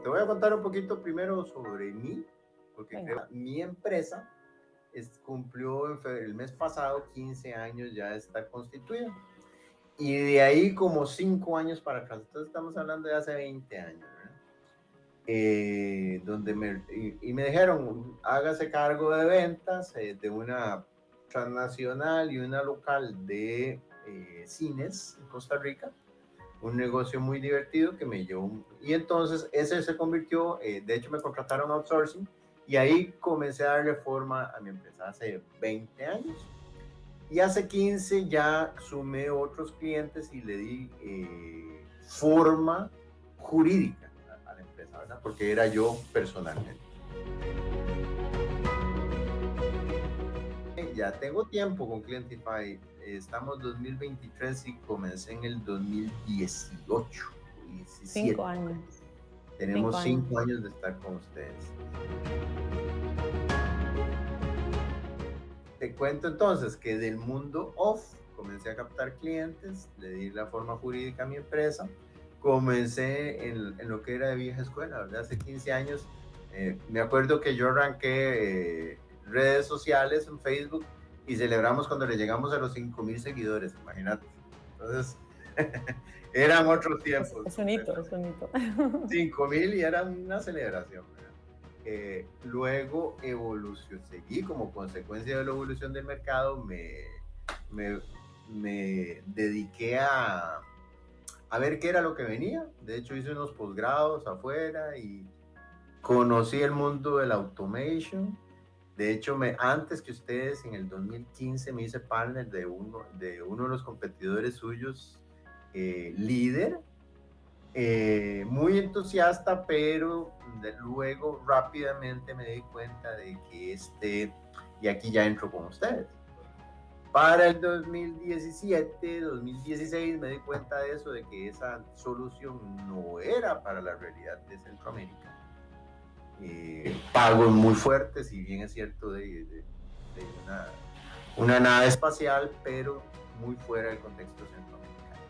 Te voy a contar un poquito primero sobre mí, porque Venga. mi empresa cumplió el mes pasado 15 años ya de estar constituida. Y de ahí como 5 años para atrás, entonces estamos hablando de hace 20 años, ¿verdad? Donde me dijeron, hágase cargo de ventas de una transnacional y una local de cines en Costa Rica, un negocio muy divertido que me llevó, y entonces ese se convirtió, de hecho me contrataron outsourcing, y ahí comencé a darle forma a mi empresa hace 20 años. Y hace 15 ya sumé otros clientes y le di forma jurídica a la empresa, ¿verdad? Porque era yo personalmente. Ya tengo tiempo con Clientify. Estamos 2023 y comencé en el 2018, 17. 5 años. Tenemos 5 años de estar con ustedes. Te cuento entonces que del mundo off comencé a captar clientes, le di la forma jurídica a mi empresa, comencé en lo que era de vieja escuela, ¿verdad? Hace 15 años, me acuerdo que yo arranqué redes sociales en Facebook y celebramos cuando le llegamos a los 5,000 seguidores, imagínate. Entonces, eran otros tiempos. Es un hito, es un hito. 5,000 y era una celebración, ¿verdad? Luego seguí como consecuencia de la evolución del mercado, me dediqué a ver qué era lo que venía. De hecho, hice unos posgrados afuera y conocí el mundo del automation. De hecho, antes que ustedes, en el 2015, me hice partner de uno de los competidores suyos, líder. Muy entusiasta, pero luego rápidamente me di cuenta de que y aquí ya entro con ustedes. Para el 2017, 2016 me di cuenta de eso, de que esa solución no era para la realidad de Centroamérica. Pagos muy fuertes, si bien es cierto, de una nave espacial, pero muy fuera del contexto centroamericano.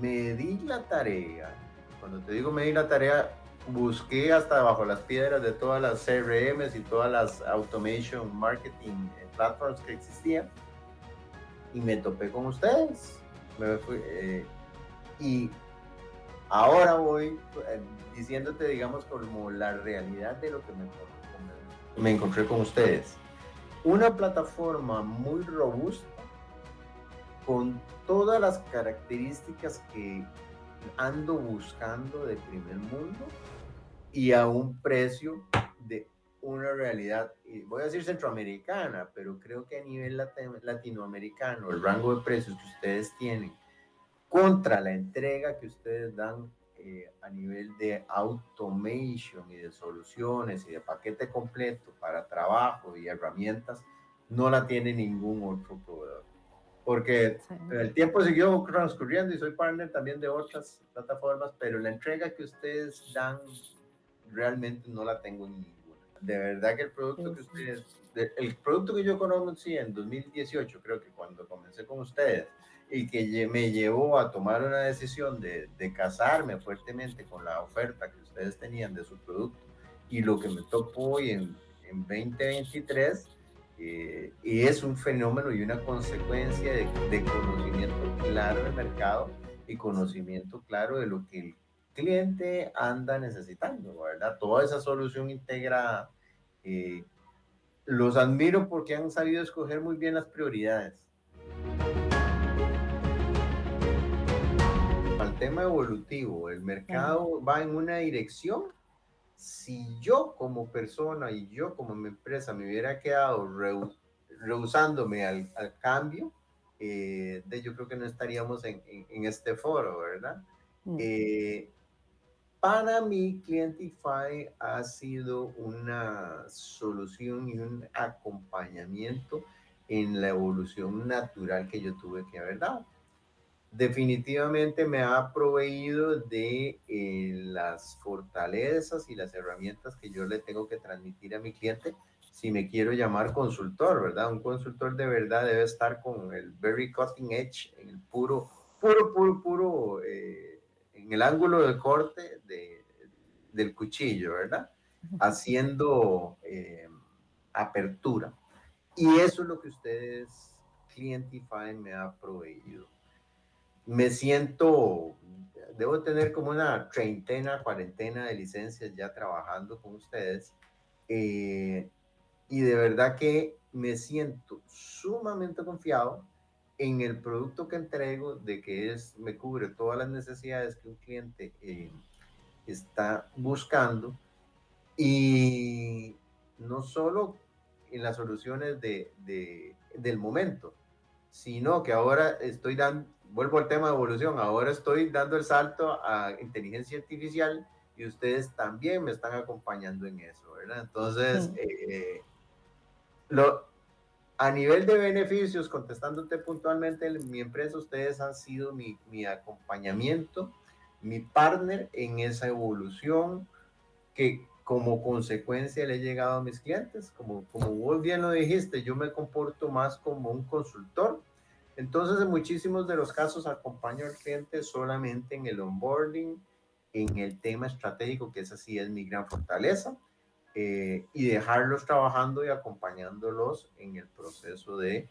Me di la tarea, cuando te digo me di la tarea, busqué hasta bajo las piedras de todas las CRMs y todas las automation marketing platforms que existían, y me topé con ustedes. Y ahora voy diciéndote, digamos, como la realidad de lo que me encontré con ustedes. Una plataforma muy robusta, con todas las características que ando buscando de primer mundo, y a un precio de una realidad, voy a decir centroamericana, pero creo que a nivel latinoamericano, el rango de precios que ustedes tienen contra la entrega que ustedes dan a nivel de automation y de soluciones y de paquete completo para trabajo y herramientas, no la tiene ningún otro proveedor. Porque sí, el tiempo siguió transcurriendo y soy partner también de otras plataformas, pero la entrega que ustedes dan realmente no la tengo en ninguna. De verdad que el producto que ustedes, el producto que yo conocí en 2018, creo que cuando comencé con ustedes, y que me llevó a tomar una decisión de casarme fuertemente con la oferta que ustedes tenían de su producto y lo que me tocó hoy en 2023, y es un fenómeno y una consecuencia de conocimiento claro del mercado y conocimiento claro de lo que el cliente anda necesitando, ¿verdad? Toda esa solución integrada. Los admiro porque han sabido escoger muy bien las prioridades. Al tema evolutivo, el mercado va en una dirección. Si yo como persona y yo como mi empresa me hubiera quedado rehusándome al cambio, yo creo que no estaríamos en este foro, ¿verdad? Para mí, Clientify ha sido una solución y un acompañamiento en la evolución natural que yo tuve que haber dado. Definitivamente me ha proveído de las fortalezas y las herramientas que yo le tengo que transmitir a mi cliente si me quiero llamar consultor, ¿verdad? Un consultor de verdad debe estar con el very cutting edge, en el puro, en el ángulo de corte del cuchillo, ¿verdad? Haciendo apertura. Y eso es lo que ustedes, Clientify, me ha proveído. Me siento, debo tener como una treintena, cuarentena de licencias ya trabajando con ustedes. Y de verdad que me siento sumamente confiado en el producto que entrego, de que me cubre todas las necesidades que un cliente está buscando, y no solo en las soluciones del momento, sino que ahora estoy dando, vuelvo al tema de evolución, ahora estoy dando el salto a inteligencia artificial y ustedes también me están acompañando en eso, ¿verdad? Entonces, a nivel de beneficios, contestándote puntualmente, mi empresa, ustedes han sido mi acompañamiento, mi partner en esa evolución que como consecuencia le he llegado a mis clientes. Como vos bien lo dijiste, yo me comporto más como un consultor. Entonces, en muchísimos de los casos acompaño al cliente solamente en el onboarding, en el tema estratégico, que esa sí es mi gran fortaleza, y dejarlos trabajando y acompañándolos en el proceso de,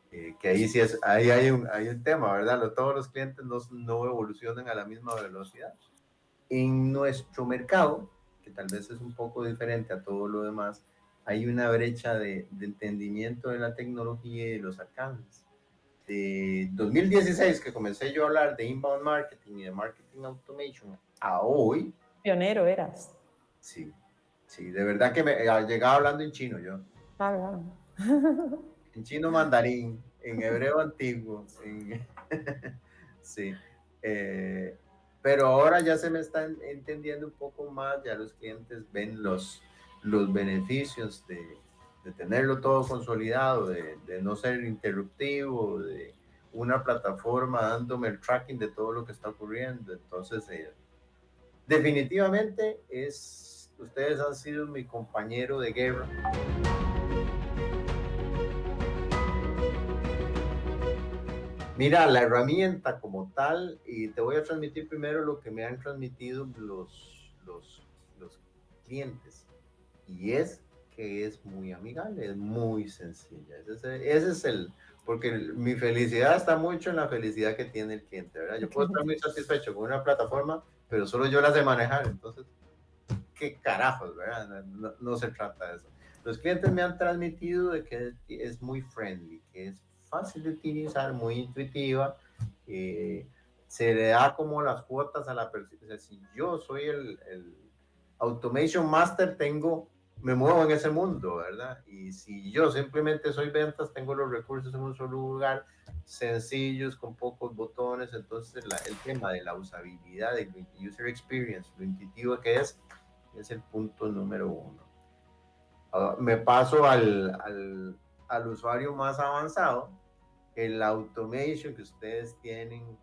que ahí sí es, ahí hay un tema, ¿verdad? Todos los clientes no evolucionan a la misma velocidad. En nuestro mercado, que tal vez es un poco diferente a todo lo demás, hay una brecha de entendimiento de la tecnología y de los alcances. De 2016, que comencé yo a hablar de inbound marketing y de marketing automation, a hoy. Pionero eras. Sí, sí, de verdad que me llegaba hablando en chino yo. En chino mandarín, en hebreo antiguo, sí. Pero ahora ya se me están entendiendo un poco más, ya los clientes ven los beneficios de tenerlo todo consolidado, de no ser interruptivo, de una plataforma dándome el tracking de todo lo que está ocurriendo. Entonces, definitivamente ustedes han sido mi compañero de guerra. Mira, la herramienta como tal, y te voy a transmitir primero lo que me han transmitido los clientes, y es que es muy amigable, es muy sencilla. Ese es porque mi felicidad está mucho en la felicidad que tiene el cliente, ¿verdad? Yo puedo estar muy satisfecho con una plataforma, pero solo yo la sé manejar, entonces, ¿qué carajos, verdad? No se trata de eso. Los clientes me han transmitido de que es muy friendly, que es fácil de utilizar, muy intuitiva, se le da como las cuotas a la persona. O sea, si yo soy el Automation Master, me muevo en ese mundo, ¿verdad? Y si yo simplemente soy ventas, tengo los recursos en un solo lugar, sencillos, con pocos botones. Entonces el tema de la usabilidad, del user experience, lo intuitivo que es el punto número uno. Me paso al usuario más avanzado. El automation que ustedes tienen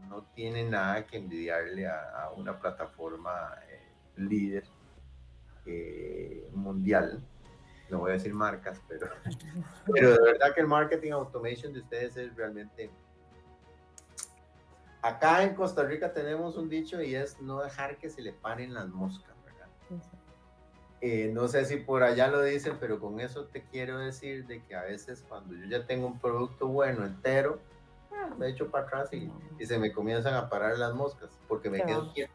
no tiene nada que envidiarle a una plataforma líder mundial. No voy a decir marcas, pero de verdad que el marketing automation de ustedes es realmente... Acá en Costa Rica tenemos un dicho y es no dejar que se le paren las moscas, ¿verdad? No sé si por allá lo dicen, pero con eso te quiero decir de que a veces cuando yo ya tengo un producto bueno entero, me echo para atrás y se me comienzan a parar las moscas porque me quedo quieto.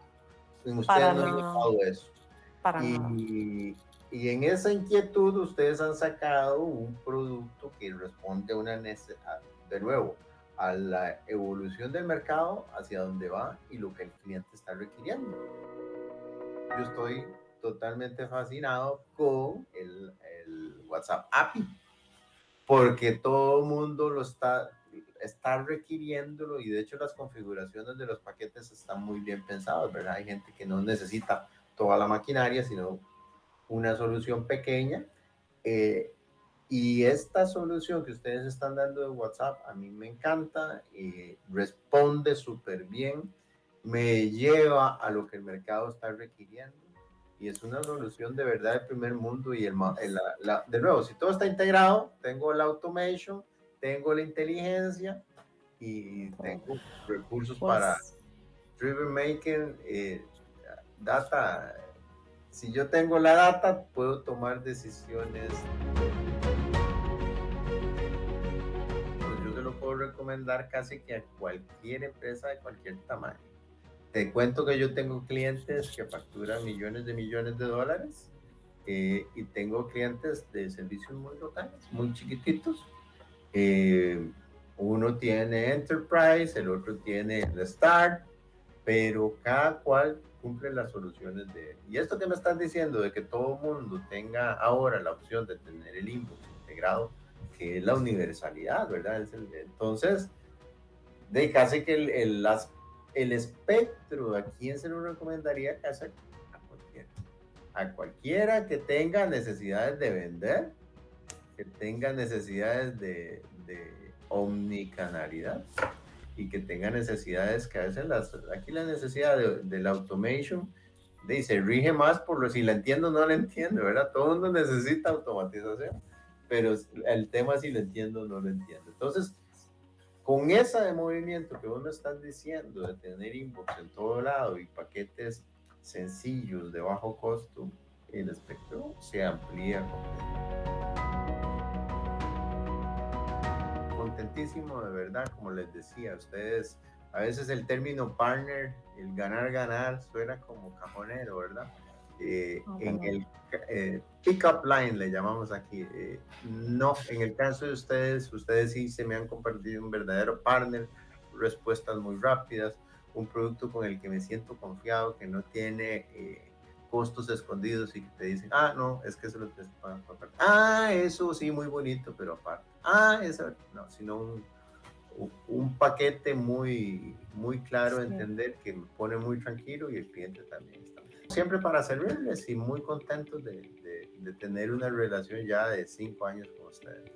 En ustedes no han notado eso. Y en esa inquietud ustedes han sacado un producto que responde a una necesidad, de nuevo, a la evolución del mercado, hacia dónde va y lo que el cliente está requiriendo. Yo estoy totalmente fascinado con el WhatsApp API, porque todo el mundo lo está requiriéndolo, y de hecho las configuraciones de los paquetes están muy bien pensadas, ¿verdad? Hay gente que no necesita toda la maquinaria, sino una solución pequeña. Y esta solución que ustedes están dando de WhatsApp a mí me encanta, responde súper bien, me lleva a lo que el mercado está requiriendo, y es una solución de verdad de primer mundo. Y de nuevo, si todo está integrado, tengo la automation, tengo la inteligencia y tengo recursos para driven making, data si yo tengo la data, puedo tomar decisiones. Pues yo se lo puedo recomendar casi que a cualquier empresa de cualquier tamaño. Te cuento que yo tengo clientes que facturan millones de dólares, y tengo clientes de servicios muy locales, muy chiquititos. Uno tiene Enterprise, el otro tiene el Start, pero cada cual cumple las soluciones de él. Y esto que me están diciendo de que todo mundo tenga ahora la opción de tener el inbox integrado, que es la universalidad, ¿verdad? Entonces, de casi que el espectro, ¿a quién se lo recomendaría? Casi a cualquiera. A cualquiera que tenga necesidades de vender, que tenga necesidades de omnicanalidad y que tenga necesidades que a veces aquí la necesidad de la automation se rige más por lo si la entiendo o no la entiendo, ¿verdad? Todo el mundo necesita automatización, pero el tema si lo entiendo o no lo entiendo. Entonces, con esa de movimiento que vos me estás diciendo, de tener inbox en todo lado y paquetes sencillos de bajo costo, el espectro se amplía completamente. Contentísimo de verdad, como les decía, ustedes, a veces el término partner, el ganar, suena como cajonero, ¿verdad? En el pick-up line le llamamos aquí. No, en el caso de ustedes sí se me han convertido en un verdadero partner, respuestas muy rápidas, un producto con el que me siento confiado, que no tiene costos escondidos y que te dicen, ah, no, es que se lo tienes que pagar aparte. Ah, eso sí, muy bonito, pero aparte. Ah, eso, no, sino un paquete muy, muy claro de entender que me pone muy tranquilo y el cliente también está. Siempre para servirles y muy contentos de tener una relación ya de 5 años con ustedes.